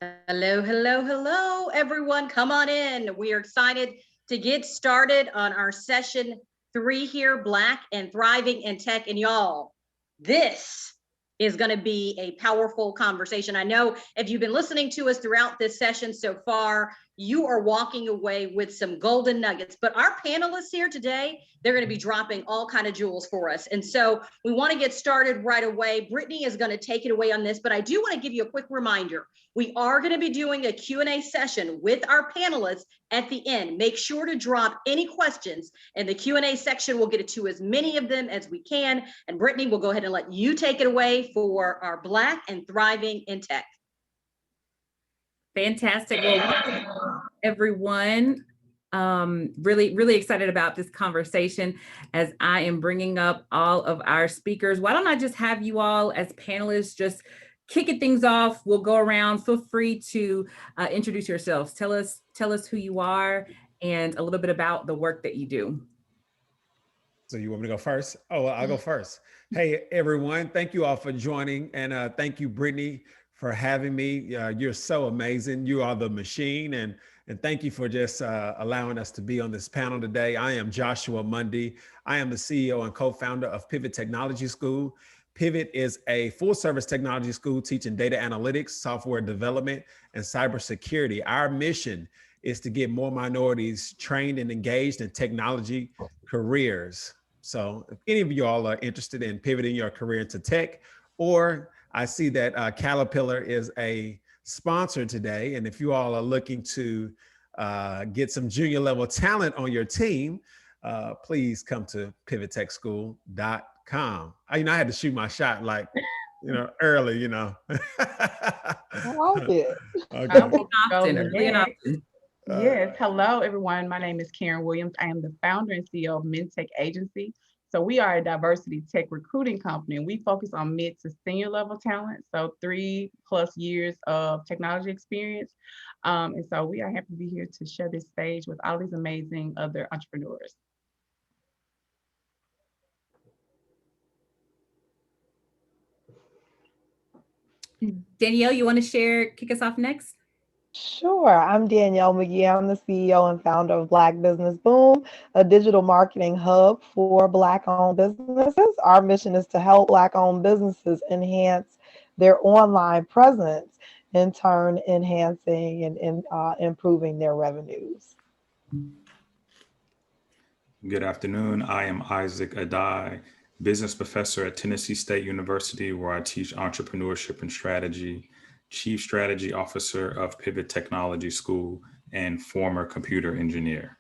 Hello, hello, hello, everyone. Come on in. We are excited to get started on our session 3 here, Black and Thriving in Tech. And y'all, this is going to be a powerful conversation. I know if you've been listening to us throughout this session so far, you are walking away with some golden nuggets. But our panelists here today, they're going to be dropping all kind of jewels for us. And so we want to get started right away. Brittany is going to take it away on this, but I do want to give you a quick reminder. We are going to be doing a Q&A session with our panelists at the end. Make sure to drop any questions in the Q&A section. We'll get to as many of them as we can. And Brittany, we'll go ahead and let you take it away for our Black and Thriving in Tech. Fantastic. Well, everyone, really excited about this conversation as I am bringing up all of our speakers. Why don't I just have you all as panelists just kicking things off? We'll go around. Feel free to introduce yourselves. Tell us who you are and a little bit about the work that you do. So you want me to go first? Oh, well, I'll go first. Hey, everyone. Thank you all for joining. And thank you, Brittany, for having me. You're so amazing. You are the machine. And thank you for just allowing us to be on this panel today. I am Joshua Mundy. I am the CEO and co-founder of Pivot Technology School. Pivot is a full-service technology school teaching data analytics, software development, and cybersecurity. Our mission is to get more minorities trained and engaged in technology careers. So if any of you all are interested in pivoting your career into tech, or I see that Caterpillar is a sponsor today, and if you all are looking to get some junior level talent on your team, please come to pivottechschool.com. I had to shoot my shot early, I like it. Okay. Yes. Hello, everyone. My name is Karen Williams. I am the founder and CEO of MidTech Agency. So we are a diversity tech recruiting company, and we focus on mid to senior level talent. So 3+ years of technology experience. And so we are happy to be here to share this stage with all these amazing other entrepreneurs. Danielle, you want to kick us off next? Sure. I'm Danielle McGee. I'm the CEO and founder of Black Business Boom, a digital marketing hub for Black-owned businesses. Our mission is to help Black-owned businesses enhance their online presence, in turn enhancing and improving their revenues. Good afternoon. I am Isaac Adai, business professor at Tennessee State University, where I teach entrepreneurship and strategy, chief strategy officer of Pivot Technology School, and former computer engineer.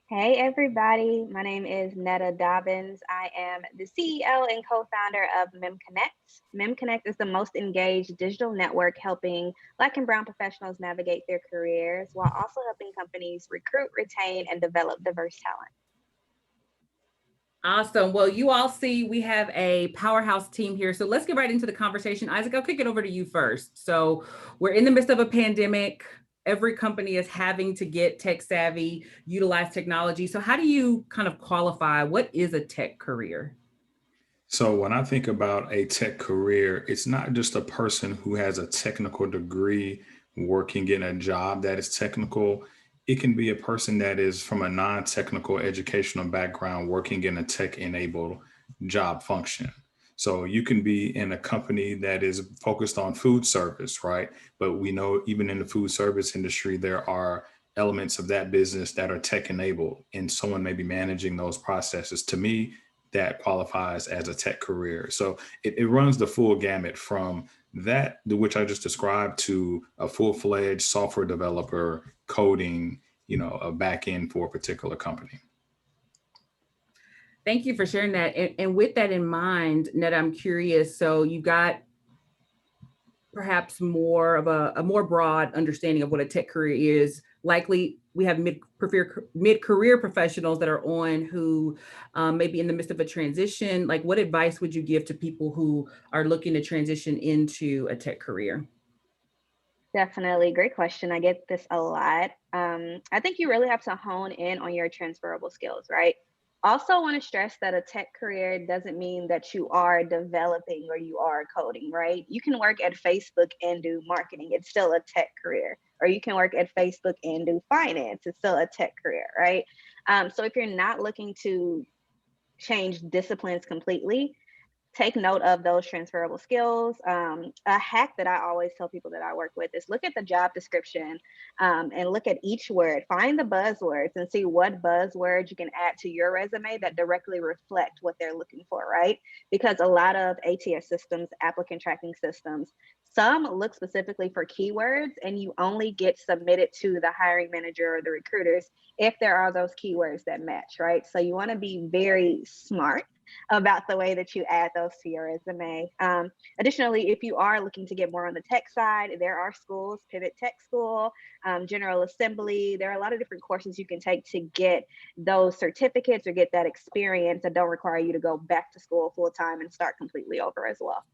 Hey everybody, my name is Netta Dobbins. I am the CEO and co-founder of MemConnect. MemConnect is the most engaged digital network helping Black and Brown professionals navigate their careers while also helping companies recruit, retain, and develop diverse talent. Awesome. Well, you all see we have a powerhouse team here. So let's get right into the conversation. Isaac, I'll kick it over to you first. So we're in the midst of a pandemic. Every company is having to get tech savvy, utilize technology. So how do you kind of qualify what is a tech career? So when I think about a tech career, it's not just a person who has a technical degree working in a job that is technical. It can be a person that is from a non-technical educational background working in a tech-enabled job function. So you can be in a company that is focused on food service, right? But we know even in the food service industry, there are elements of that business that are tech-enabled, and someone may be managing those processes. To me, that qualifies as a tech career. So it runs the full gamut from that, which I just described, to a full-fledged software developer coding, a back end for a particular company. Thank you for sharing that. And with that in mind, Netta, I'm curious. So you've got perhaps more of a more broad understanding of what a tech career is. Likely we have mid-career professionals that are on who may be in the midst of a transition. Like, what advice would you give to people who are looking to transition into a tech career? Definitely. Great question. I get this a lot. I think you really have to hone in on your transferable skills, right? Also want to stress that a tech career doesn't mean that you are developing or you are coding, right? You can work at Facebook and do marketing. It's still a tech career. Or you can work at Facebook and do finance. It's still a tech career, right? So if you're not looking to change disciplines completely, take note of those transferable skills. A hack that I always tell people that I work with is look at the job description and look at each word. Find the buzzwords and see what buzzwords you can add to your resume that directly reflect what they're looking for, right? Because a lot of ATS systems, applicant tracking systems, some look specifically for keywords and you only get submitted to the hiring manager or the recruiters if there are those keywords that match, right? So you want to be very smart about the way that you add those to your resume. Additionally, if you are looking to get more on the tech side, there are schools, Pivot Tech School, General Assembly. There are a lot of different courses you can take to get those certificates or get that experience that don't require you to go back to school full time and start completely over as well.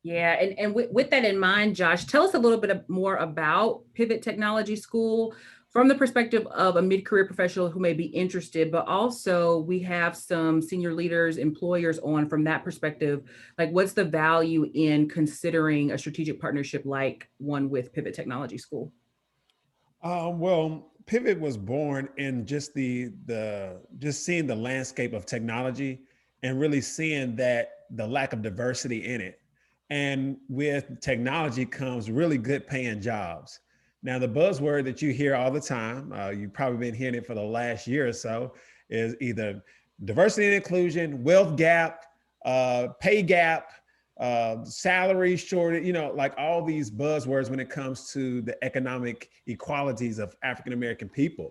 Yeah, and with that in mind, Josh, tell us a little bit more about Pivot Technology School from the perspective of a mid-career professional who may be interested, but also we have some senior leaders, employers on from that perspective. Like, what's the value in considering a strategic partnership like one with Pivot Technology School? Well, Pivot was born in just just seeing the landscape of technology and really seeing that the lack of diversity in it. And with technology comes really good paying jobs. Now, the buzzword that you hear all the time, you've probably been hearing it for the last year or so, is either diversity and inclusion, wealth gap, pay gap, salary shortage, like all these buzzwords when it comes to the economic equalities of African-American people.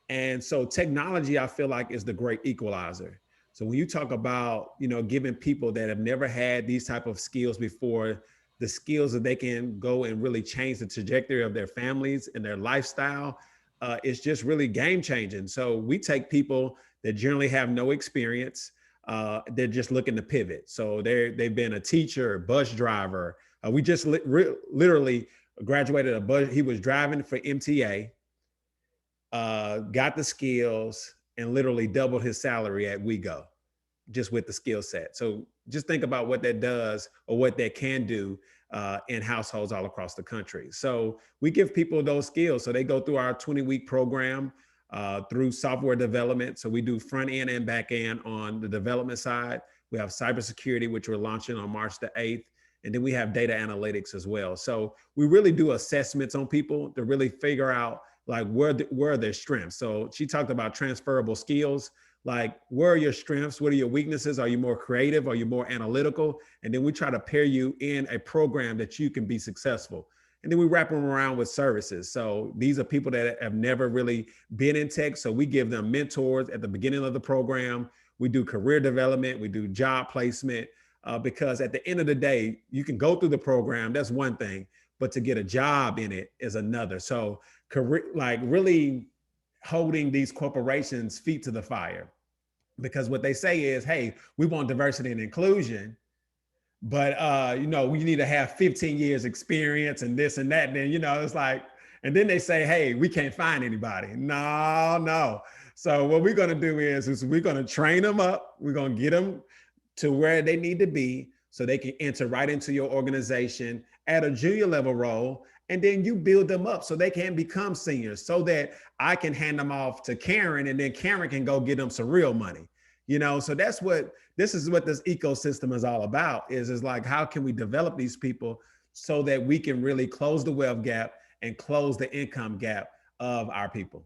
And so technology, I feel like, is the great equalizer. So when you talk about, giving people that have never had these type of skills before, the skills that they can go and really change the trajectory of their families and their lifestyle, it's just really game changing. So we take people that generally have no experience. They're just looking to pivot. So they've been a teacher, bus driver. We just literally graduated a bus. He was driving for MTA, got the skills, and literally doubled his salary at WeGo, just with the skill set. So just think about what that does or what that can do in households all across the country. So we give people those skills. So they go through our 20-week program through software development. So we do front end and back end on the development side. We have cybersecurity, which we're launching on March the 8th. And then we have data analytics as well. So we really do assessments on people to really figure out like where are their strengths. So she talked about transferable skills. Like, where are your strengths? What are your weaknesses? Are you more creative? Are you more analytical? And then we try to pair you in a program that you can be successful. And then we wrap them around with services. So these are people that have never really been in tech. So we give them mentors at the beginning of the program. We do career development. We do job placement, because at the end of the day, you can go through the program. That's one thing, but to get a job in it is another. So career, like really holding these corporations' feet to the fire, because what they say is, hey, we want diversity and inclusion, but we need to have 15 years experience and this and that. And then, it's like, and then they say, hey, we can't find anybody. No. So what we're going to do is we're going to train them up. We're going to get them to where they need to be so they can enter right into your organization at a junior level role. And then you build them up so they can become seniors, so that I can hand them off to Karen, and then Karen can go get them some real money. So this is what this ecosystem is all about, is like, how can we develop these people so that we can really close the wealth gap and close the income gap of our people.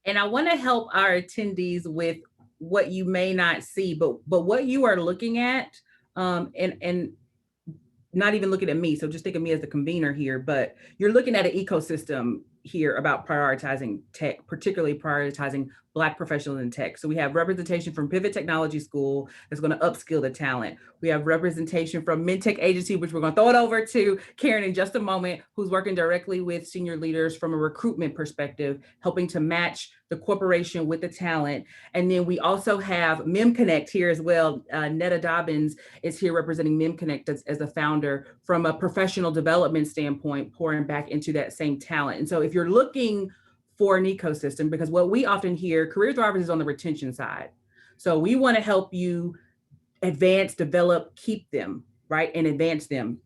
And I want to help our attendees with what you may not see, but what you are looking at, and not even looking at me, so just think of me as the convener here, but you're looking at an ecosystem here about prioritizing tech, particularly prioritizing Black professionals in tech. So we have representation from Pivot Technology School that's going to upskill the talent. We have representation from MidTech Agency, which we're going to throw it over to Karen in just a moment, who's working directly with senior leaders from a recruitment perspective, helping to match the corporation with the talent. And then we also have MemConnect here as well. Netta Dobbins is here representing MemConnect as the founder from a professional development standpoint, pouring back into that same talent. And so if you're looking for an ecosystem, because what we often hear, Career Thrivers is on the retention side. So we want to help you advance, develop, keep them, right? And advance them.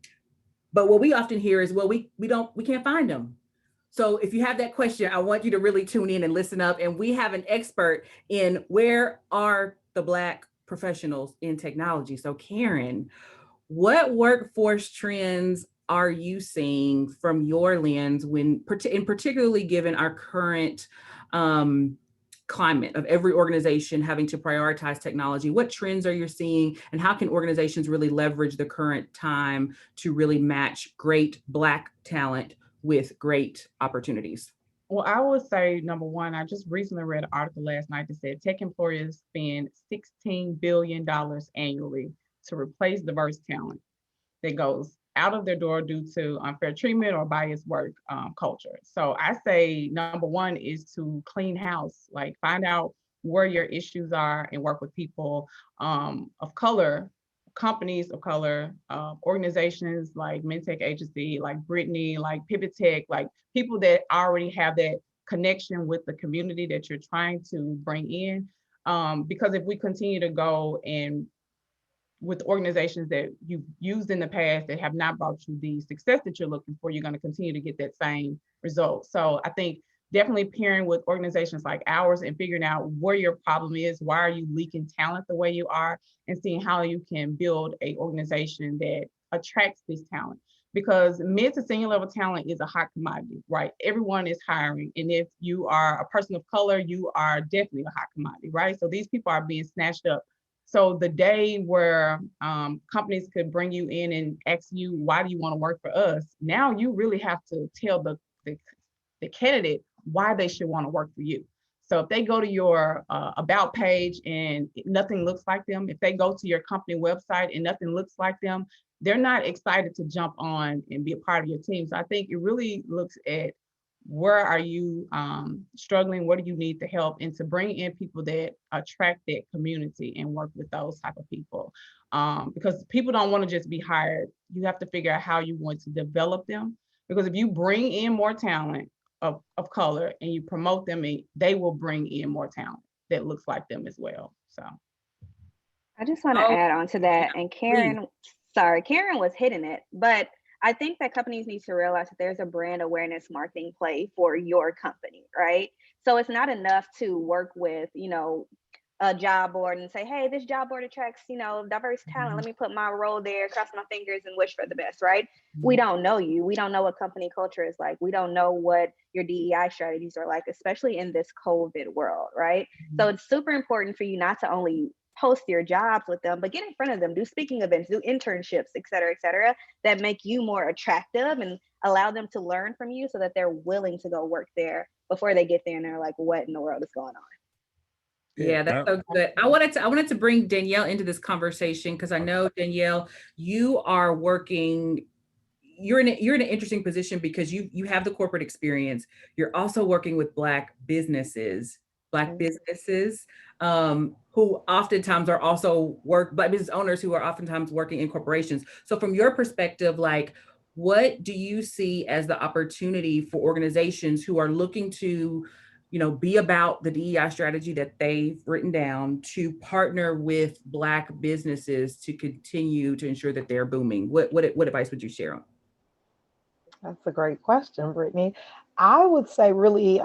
But what we often hear is, well, we can't find them. So if you have that question, I want you to really tune in and listen up. And we have an expert in where are the Black professionals in technology. So Karen, what workforce trends are you seeing from your lens when, and particularly given our current climate of every organization having to prioritize technology? What trends are you seeing, and how can organizations really leverage the current time to really match great Black talent with great opportunities? Well, I would say, number one, I just recently read an article last night that said tech employers spend $16 billion annually to replace diverse talent that goes out of their door due to unfair treatment or biased work culture. So I say number one is to clean house, like find out where your issues are and work with people of color, companies of color, organizations like MenTech Agency, like Brittany, like Pivot Tech, like people that already have that connection with the community that you're trying to bring in. Because if we continue to go and with organizations that you've used in the past that have not brought you the success that you're looking for, you're going to continue to get that same result. So I think definitely pairing with organizations like ours and figuring out where your problem is, why are you leaking talent the way you are, and seeing how you can build an organization that attracts this talent. Because mid to senior level talent is a hot commodity, right? Everyone is hiring. And if you are a person of color, you are definitely a hot commodity, right? So these people are being snatched up. So the day where companies could bring you in and ask you, why do you want to work for us? Now you really have to tell the candidate why they should want to work for you. So if they go to your about page and nothing looks like them, if they go to your company website and nothing looks like them, they're not excited to jump on and be a part of your team. So I think it really looks at where are you struggling, what do you need to help, and to bring in people that attract that community and work with those type of people. Because people don't want to just be hired. You have to figure out how you want to develop them. Because if you bring in more talent of color and you promote them, they will bring in more talent that looks like them as well. So I just want to add on to that. And Karen was hitting it, but I think that companies need to realize that there's a brand awareness marketing play for your company, right? So it's not enough to work with, a job board and say, hey, this job board attracts, diverse talent. Let me put my role there, cross my fingers and wish for the best, right? We don't know you. We don't know what company culture is like. We don't know what your DEI strategies are like, especially in this COVID world, right? So it's super important for you not to only post your jobs with them, but get in front of them, do speaking events, do internships, et cetera, that make you more attractive and allow them to learn from you so that they're willing to go work there before they get there and they're like, what in the world is going on? Yeah, that's so good. I wanted to bring Danielle into this conversation because I know, Danielle, you are working, you're in an interesting position because you have the corporate experience. You're also working with Black businesses who oftentimes are also Black business owners who are oftentimes working in corporations. So from your perspective, like, what do you see as the opportunity for organizations who are looking to, be about the DEI strategy that they've written down to partner with Black businesses to continue to ensure that they're booming? What advice would you share on? That's a great question, Brittany. I would say really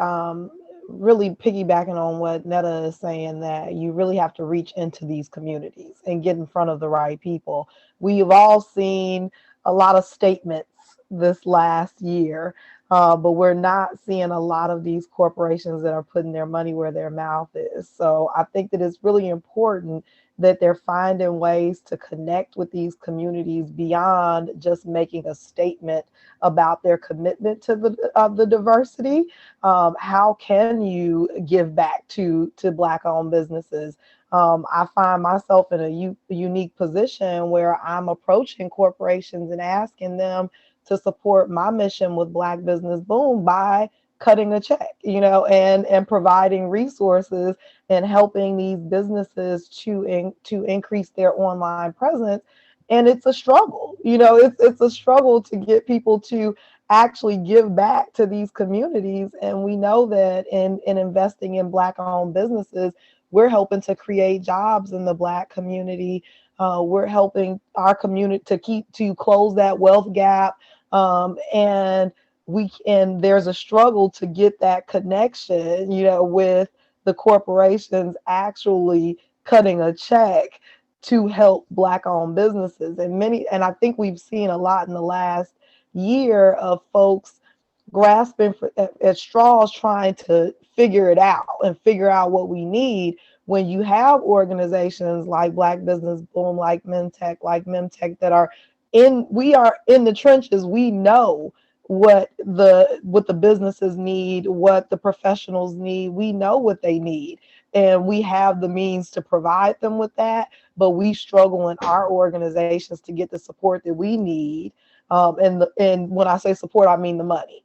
piggybacking on what Netta is saying, that you really have to reach into these communities and get in front of the right people. We've all seen a lot of statements this last year, but we're not seeing a lot of these corporations that are putting their money where their mouth is. So I think that it's really important that they're finding ways to connect with these communities beyond just making a statement about their commitment to the diversity. How can you give back to Black-owned businesses? I find myself in a unique position where I'm approaching corporations and asking them to support my mission with Black Business Boom by cutting a check, and providing resources and helping these businesses to increase their online presence. And it's a struggle, it's a struggle to get people to actually give back to these communities. And we know that in investing in Black-owned businesses, we're helping to create jobs in the Black community. We're helping our community to close that wealth gap. And there's a struggle to get that connection, with the corporations actually cutting a check to help Black-owned businesses. And I think we've seen a lot in the last year of folks grasping at straws, trying to figure it out and figure out what we need. When you have organizations like Black Business Boom, like Memtech we are in the trenches. We know what the businesses need, what the professionals need. We know what they need, and we have the means to provide them with that. But we struggle in our organizations to get the support that we need. And when I say support, I mean the money.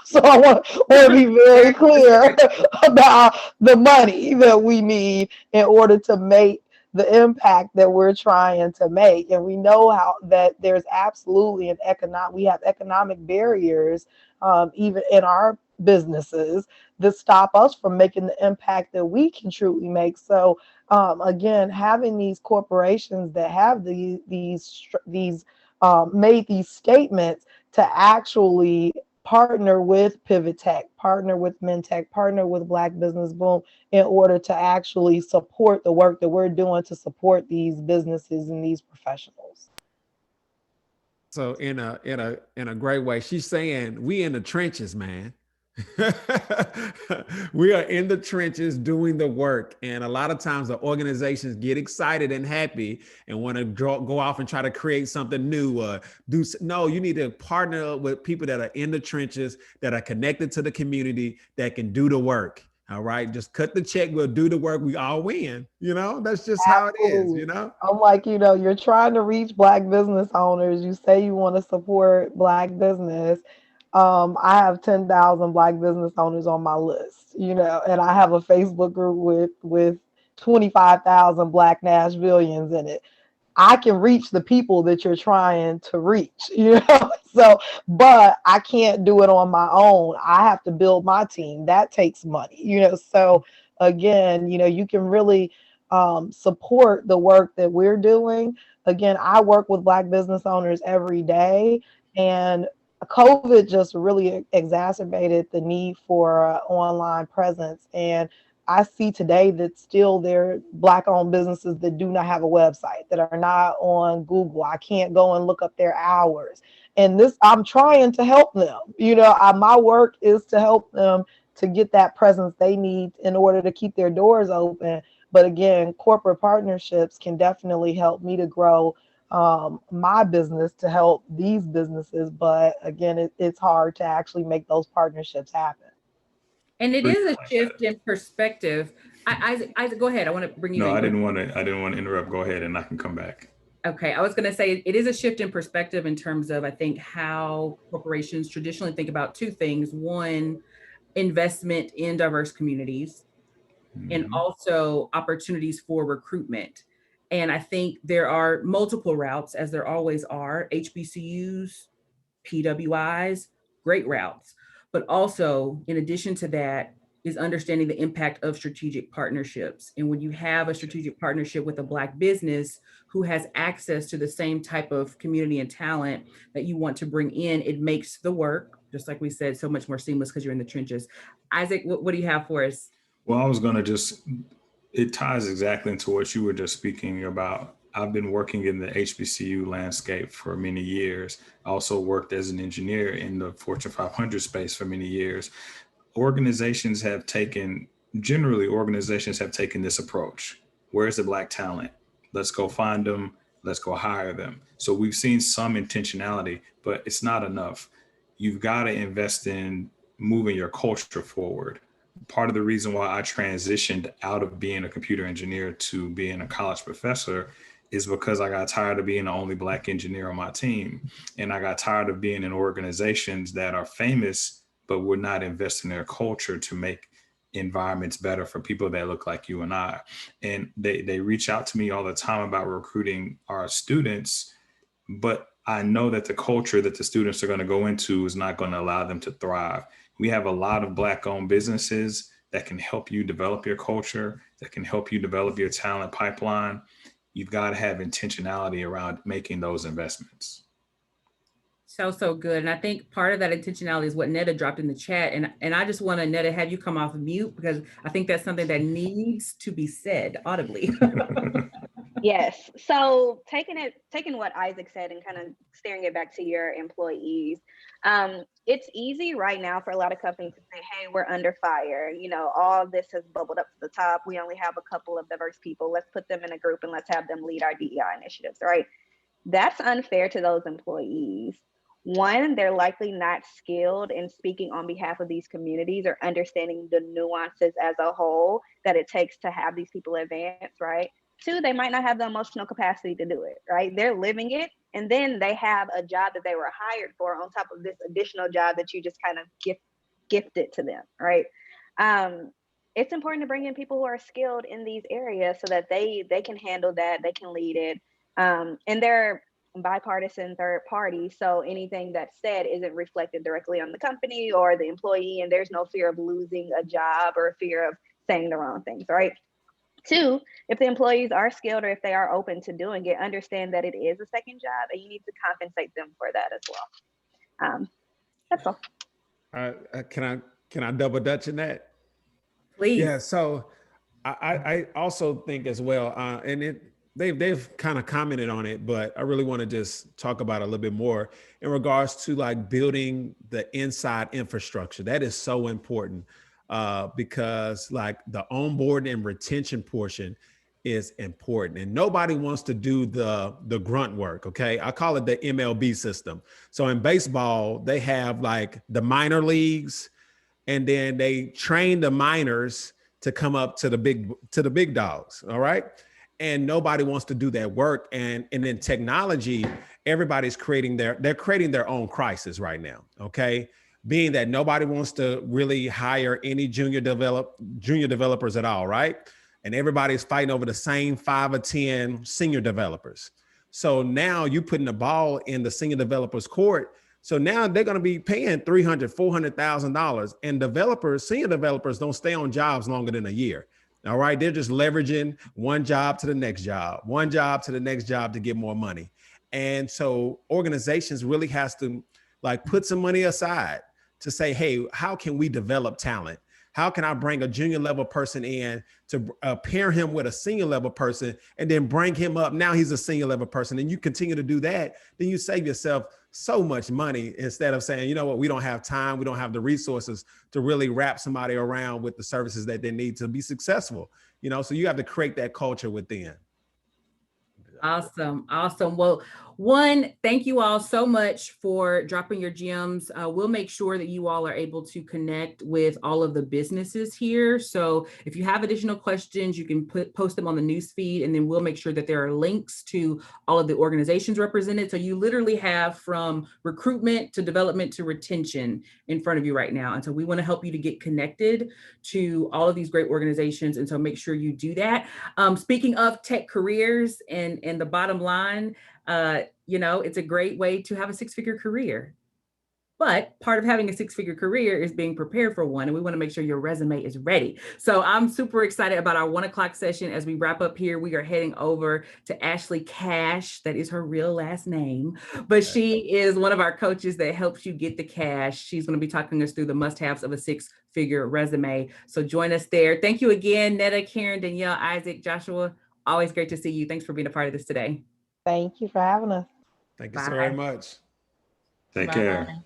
So I want to be very clear about the money that we need in order to make the impact that we're trying to make. And we know how that there's absolutely we have economic barriers, even in our businesses, that stop us from making the impact that we can truly make. So again, having these corporations that have these made these statements to actually partner with Pivot Tech, partner with Mentech, partner with Black Business Boom in order to actually support the work that we're doing to support these businesses and these professionals. So in a great way, she's saying we in the trenches, man. We are in the trenches doing the work. And a lot of times the organizations get excited and happy and want to go off and try to create something new. No, you need to partner with people that are in the trenches, that are connected to the community, that can do the work. All right. Just cut the check. We'll do the work. We all win. That's just how it is, I'm like, you're trying to reach Black business owners. You say you want to support Black business. I have 10,000 Black business owners on my list, and I have a Facebook group with 25,000 Black Nashvillians in it. I can reach the people that you're trying to reach, So, but I can't do it on my own. I have to build my team. That takes money, So again, you can really support the work that we're doing. Again, I work with Black business owners every day, and COVID just really exacerbated the need for online presence. And I see today that still there are Black-owned businesses that do not have a website, that are not on Google. I can't go and look up their hours. And I'm trying to help them. My work is to help them to get that presence they need in order to keep their doors open. But again, corporate partnerships can definitely help me to grow my business, to help these businesses. But again, it's hard to actually make those partnerships happen. And it is a shift in perspective. Isaac, go ahead. I want to bring you in. No, I didn't want to interrupt. Go ahead and I can come back. Okay. I was going to say it is a shift in perspective in terms of, I think, how corporations traditionally think about two things. One, investment in diverse communities, and also opportunities for recruitment. And I think there are multiple routes, as there always are, HBCUs, PWIs, great routes. But also, in addition to that, is understanding the impact of strategic partnerships. And when you have a strategic partnership with a Black business who has access to the same type of community and talent that you want to bring in, it makes the work, just like we said, so much more seamless because you're in the trenches. Isaac, what do you have for us? Well, I was going to it ties exactly into what you were just speaking about. I've been working in the HBCU landscape for many years. I also worked as an engineer in the Fortune 500 space for many years. Organizations have taken this approach. Where's the Black talent? Let's go find them. Let's go hire them. So we've seen some intentionality, but it's not enough. You've got to invest in moving your culture forward. Part of the reason why I transitioned out of being a computer engineer to being a college professor is because I got tired of being the only Black engineer on my team. And I got tired of being in organizations that are famous, but would not invest in their culture to make environments better for people that look like you and I. And they reach out to me all the time about recruiting our students, but I know that the culture that the students are going to go into is not going to allow them to thrive. We have a lot of Black-owned businesses that can help you develop your culture, that can help you develop your talent pipeline. You've got to have intentionality around making those investments. So good. And I think part of that intentionality is what Netta dropped in the chat. And I just want to, Netta, have you come off of mute, because I think that's something that needs to be said audibly. Yes. So taking what Isaac said and kind of steering it back to your employees, it's easy right now for a lot of companies to say, hey, we're under fire. You know, all this has bubbled up to the top. We only have a couple of diverse people. Let's put them in a group and let's have them lead our DEI initiatives, right? That's unfair to those employees. One, they're likely not skilled in speaking on behalf of these communities or understanding the nuances as a whole that it takes to have these people advance, right? Two, they might not have the emotional capacity to do it, right? They're living it, and then they have a job that they were hired for on top of this additional job that you just kind of gifted to them, right? It's important to bring in people who are skilled in these areas so that they can handle that, they can lead it, and they're bipartisan third party, so anything that's said isn't reflected directly on the company or the employee, and there's no fear of losing a job or fear of saying the wrong things, right? Two, if the employees are skilled or if they are open to doing it, understand that it is a second job and you need to compensate them for that as well. That's all. Can I double dutch in that? Please. Yeah. So I also think as well, and they've kind of commented on it, but I really want to just talk about it a little bit more in regards to like building the inside infrastructure. That is so important. Because like the onboarding and retention portion is important, and nobody wants to do the grunt work. Okay. I call it the MLB system. So in baseball, they have like the minor leagues, and then they train the minors to come up to the big dogs. All right. And nobody wants to do that work. And in technology, everybody's creating their own crisis right now. Okay. Being that nobody wants to really hire any junior developers at all, right? And everybody's fighting over the same 5 or 10 senior developers. So now you're putting the ball in the senior developers' court. So now they're going to be paying $300,000, $400,000, and senior developers don't stay on jobs longer than a year. All right, they're just leveraging one job to the next job, one job to the next job to get more money. And so organizations really has to like put some money aside to say, hey, how can we develop talent? How can I bring a junior level person in to pair him with a senior level person and then bring him up? Now he's a senior level person, and you continue to do that, then you save yourself so much money instead of saying, you know what, we don't have time, we don't have the resources to really wrap somebody around with the services that they need to be successful. You know, so you have to create that culture within. Awesome. Awesome. Well, one, thank you all so much for dropping your gems. We'll make sure that you all are able to connect with all of the businesses here. So if you have additional questions, you can post them on the news feed, and then we'll make sure that there are links to all of the organizations represented. So you literally have from recruitment to development to retention in front of you right now. And so we want to help you to get connected to all of these great organizations. And so make sure you do that. Speaking of tech careers and the bottom line, you know, it's a great way to have a 6-figure career. But part of having a 6-figure career is being prepared for one. And we want to make sure your resume is ready. So I'm super excited about our 1 o'clock session. As we wrap up here, we are heading over to Ashley Cash. That is her real last name. But she is one of our coaches that helps you get the cash. She's going to be talking us through the must-haves of a 6-figure resume. So join us there. Thank you again, Netta, Karen, Danielle, Isaac, Joshua. Always great to see you. Thanks for being a part of this today. Thank you for having us. Thank you so very much. Take care.